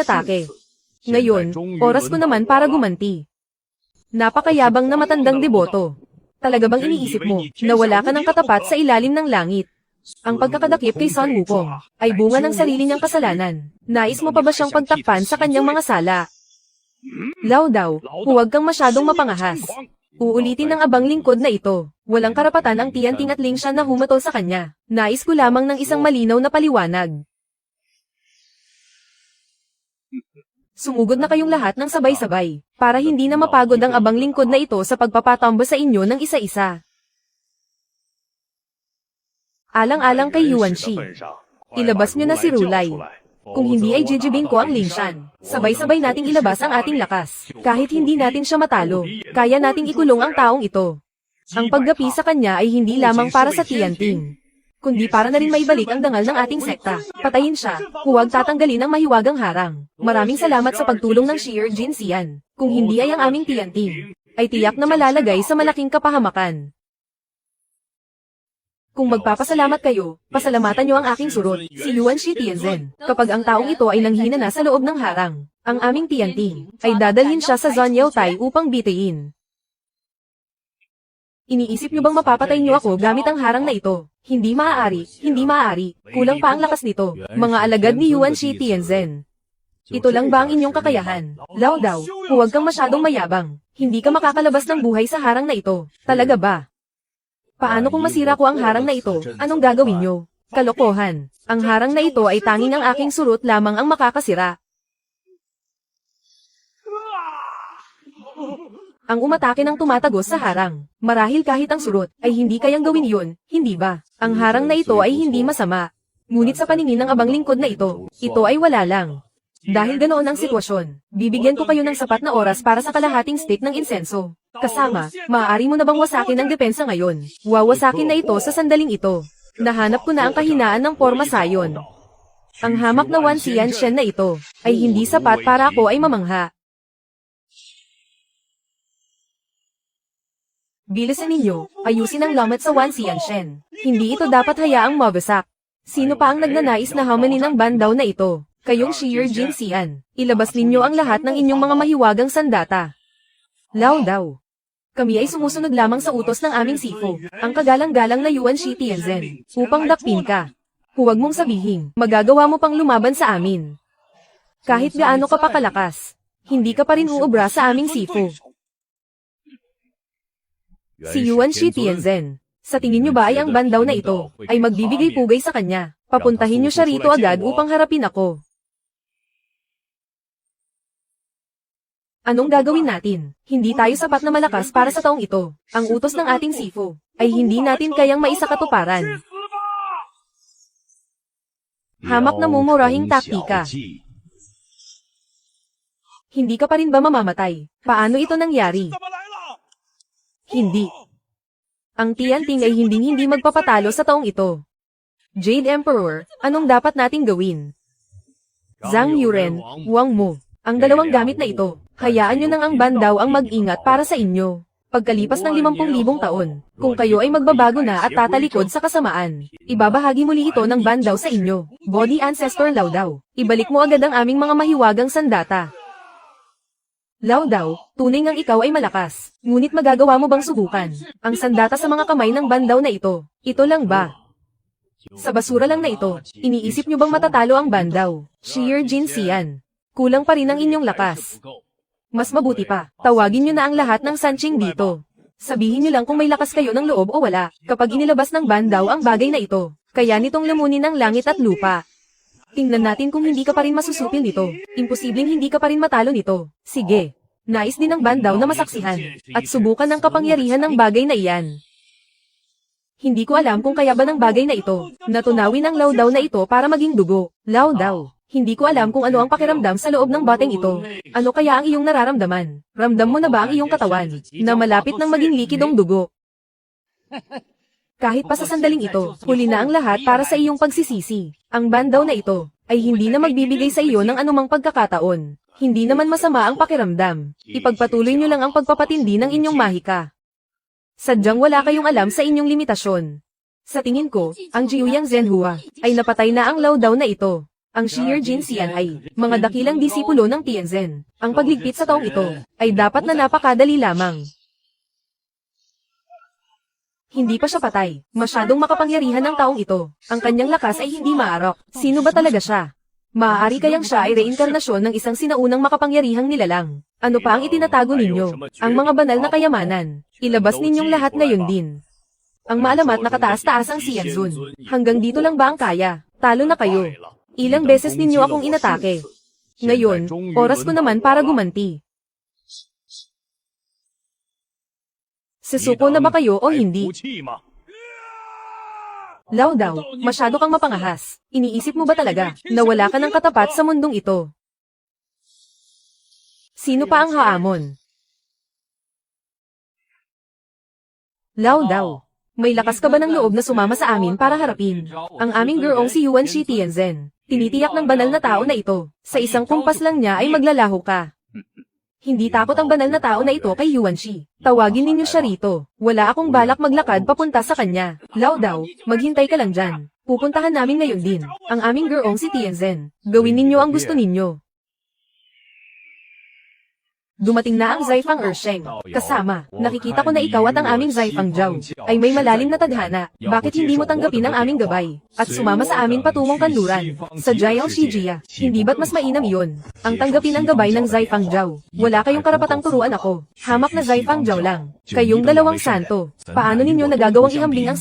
atake. Ngayon, oras ko naman para gumanti. Napakayabang na matandang deboto. Talaga bang iniisip mo na wala ka ng katapat sa ilalim ng langit? Ang pagkakadakip kay Sun Wukong ay bunga ng sarili niyang kasalanan. Nais mo pa ba siyang pagtakpan sa kanyang mga sala? Lao Dao, huwag kang masyadong mapangahas. Uulitin ng abang lingkod na ito. Walang karapatan ang Tianting at Lingshan na humatol sa kanya. Nais ko lamang ng isang malinaw na paliwanag. Sumugod na kayong lahat ng sabay-sabay, para hindi na mapagod ang abang lingkod na ito sa pagpapatamba sa inyo ng isa-isa. Alang-alang kay Yuanshi. Ilabas niyo na si Rulay. Kung hindi ay jijibin ko ang Lingshan. Sabay-sabay nating ilabas ang ating lakas. Kahit hindi natin siya matalo, kaya nating ikulong ang taong ito. Ang paggapi sa kanya ay hindi lamang para sa Tianting, kundi para na rin maibalik ang dangal ng ating sekta. Patayin siya, huwag tatanggalin ang mahiwagang harang. Maraming salamat sa pagtulong ng Shier Jin Xian. Kung hindi ay ang aming Tianting, ay tiyak na malalagay sa malaking kapahamakan. Kung magpapasalamat kayo, pasalamatan niyo ang aking surot, si Yuanshi Tianzhen. Kapag ang taong ito ay nanghina na sa loob ng harang, ang aming Tianting ay dadalhin siya sa Zon Yaotai upang bitayin. Iniisip niyo bang mapapatay niyo ako gamit ang harang na ito? Hindi maaari, hindi maaari. Kulang pa ang lakas nito, mga alagad ni Yuanshi Tianzhen. Ito lang ba ang inyong kakayahan? Lao Dao, huwag kang masyadong mayabang. Hindi ka makakalabas ng buhay sa harang na ito. Talaga ba? Paano kung masira ko ang harang na ito? Anong gagawin niyo? Kalokohan. Ang harang na ito ay tanging ang aking surot lamang ang makakasira. Ang umatake ng tumatagos sa harang, marahil kahit ang surot, ay hindi kayang gawin yun, hindi ba? Ang harang na ito ay hindi masama. Ngunit sa paningin ng abang lingkod na ito ay wala lang. Dahil ganoon ang sitwasyon, bibigyan ko kayo ng sapat na oras para sa kalahating stick ng insenso. Kasama, maaari mo na bang wasakin ang depensa ngayon? Wawasakin na ito sa sandaling ito. Nahanap ko na ang kahinaan ng Porma Sayon. Ang hamak na Wan Xian Shen na ito ay hindi sapat para ako ay mamangha. Bilisan ninyo, ayusin ang lamat sa Wan Xian Shen. Hindi ito dapat hayaang mabasak. Sino pa ang nagnanais na hamanin ang bandaw na ito? Kayong Shier Jin Xian, ilabas ninyo ang lahat ng inyong mga mahiwagang sandata. Lao Dao. Kami ay sumusunod lamang sa utos ng aming Sifu, ang kagalang-galang na Yuanshi Tianzhen, upang dakpin ka. Huwag mong sabihin, magagawa mo pang lumaban sa amin. Kahit gaano ka pa kalakas, hindi ka pa rin uubra sa aming Sifu. Si Yuanshi Tianzhen, sa tingin niyo ba ay ang bandaw na ito ay magbibigay pugay sa kanya? Papuntahin niyo siya rito agad upang harapin ako. Anong gagawin natin? Hindi tayo sapat na malakas para sa taong ito. Ang utos ng ating Sifu ay hindi natin kayang maisakatuparan. Hamak na mumurahing taktika. Hindi ka pa rin ba mamamatay? Paano ito nangyari? Hindi. Ang Tianting ay hindi magpapatalo sa taong ito. Jade Emperor, anong dapat nating gawin? Zhang Yuren, Wang Mu, ang dalawang gamit na ito. Hayaan nyo nang ang bandaw ang mag-ingat para sa inyo. Pagkalipas ng 50,000 taon, kung kayo ay magbabago na at tatalikod sa kasamaan, ibabahagi muli ito ng bandaw sa inyo. Body Ancestor Lao Dao, ibalik mo agad ang aming mga mahiwagang sandata. Lao Dao, tunay ngang ikaw ay malakas, ngunit magagawa mo bang subukan ang sandata sa mga kamay ng bandaw na ito? Ito lang ba? Sa basura lang na ito, iniisip nyo bang matatalo ang bandaw? Shier Jin Xian, kulang pa rin ang inyong lakas. Mas mabuti pa, tawagin nyo na ang lahat ng Sanqing dito. Sabihin nyo lang kung may lakas kayo ng loob o wala, kapag inilabas ng bandaw ang bagay na ito. Kaya nitong lamunin ng langit at lupa. Tingnan natin kung hindi ka pa rin masusupil nito. Imposibleng hindi ka pa rin matalo nito. Sige. Nais din ng bandaw na masaksihan, at subukan ng kapangyarihan ng bagay na iyan. Hindi ko alam kung kaya ba ng bagay na ito, natunawin ang Lao Dao na ito para maging dugo. Lao Dao. Hindi ko alam kung ano ang pakiramdam sa loob ng bateng ito. Ano kaya ang iyong nararamdaman? Ramdam mo na ba ang iyong katawan, na malapit ng maging likidong dugo? Kahit pa sa sandaling ito, huli na ang lahat para sa iyong pagsisisi. Ang bandaw na ito, ay hindi na magbibigay sa iyo ng anumang pagkakataon. Hindi naman masama ang pakiramdam. Ipagpatuloy nyo lang ang pagpapatindi ng inyong mahika. Sadyang wala kayong alam sa inyong limitasyon. Sa tingin ko, ang Jiuyang Zhenhua, ay napatay na ang Lao Dao na ito. Ang Shi'er Jin Xian ay mga dakilang disipulo ng Tianzhen. Ang pagligpit sa taong ito ay dapat na napakadali lamang. Hindi pa siya patay. Masyadong makapangyarihan ng taong ito. Ang kanyang lakas ay hindi maarok. Sino ba talaga siya? Maaari kayang siya ay reinkarnasyon ng isang sinaunang makapangyarihang nilalang. Ano pa ang itinatago ninyo? Ang mga banal na kayamanan. Ilabas ninyong lahat ngayon din. Ang maalamat na kataas-taas ang Xianzun. Hanggang dito lang ba ang kaya? Talo na kayo. Ilang beses ninyo akong inatake. Ngayon, oras ko naman para gumanti. Susuko na ba kayo o hindi? Lao daw, masyado kang mapangahas. Iniisip mo ba talaga na wala ka ng katapat sa mundong ito? Sino pa ang haamon? Lao daw, may lakas ka ba ng loob na sumama sa amin para harapin ang aming gurong si Yuan Shi Tianzhen? Tinitiyak ng banal na tao na ito. Sa isang kumpas lang niya ay maglalaho ka. Hindi takot ang banal na tao na ito kay Yuan Shi. Tawagin ninyo siya rito. Wala akong balak maglakad papunta sa kanya. Lao daw, maghintay ka lang dyan. Pupuntahan namin ngayon din ang aming gurong si Tianzhen. Gawin ninyo ang gusto ninyo. Dumating na ang Zaifang Ersheng. Kasama, nakikita ko na ikaw at ang aming Zaifang Zhao ay may malalim na tadhana. Bakit hindi mo tanggapin ang aming gabay at sumama sa amin patungong kanluran? Sa Jiao Shijia, hindi ba't mas mainam iyon? Ang tanggapin ang gabay ng Zaifang Zhao. Wala kayong karapatang turuan ako. Hamak na Zaifang Zhao lang. Kayong dalawang santo. Paano ninyo nagagawang ihambing ang